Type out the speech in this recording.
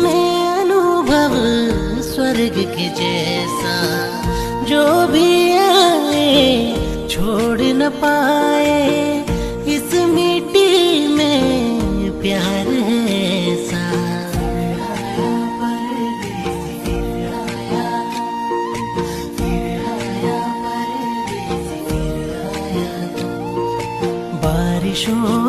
इसमें अनुभव स्वर्ग के जैसा, जो भी आए छोड़ न पाए, इस मिट्टी में प्यार है ऐसा। बारिशों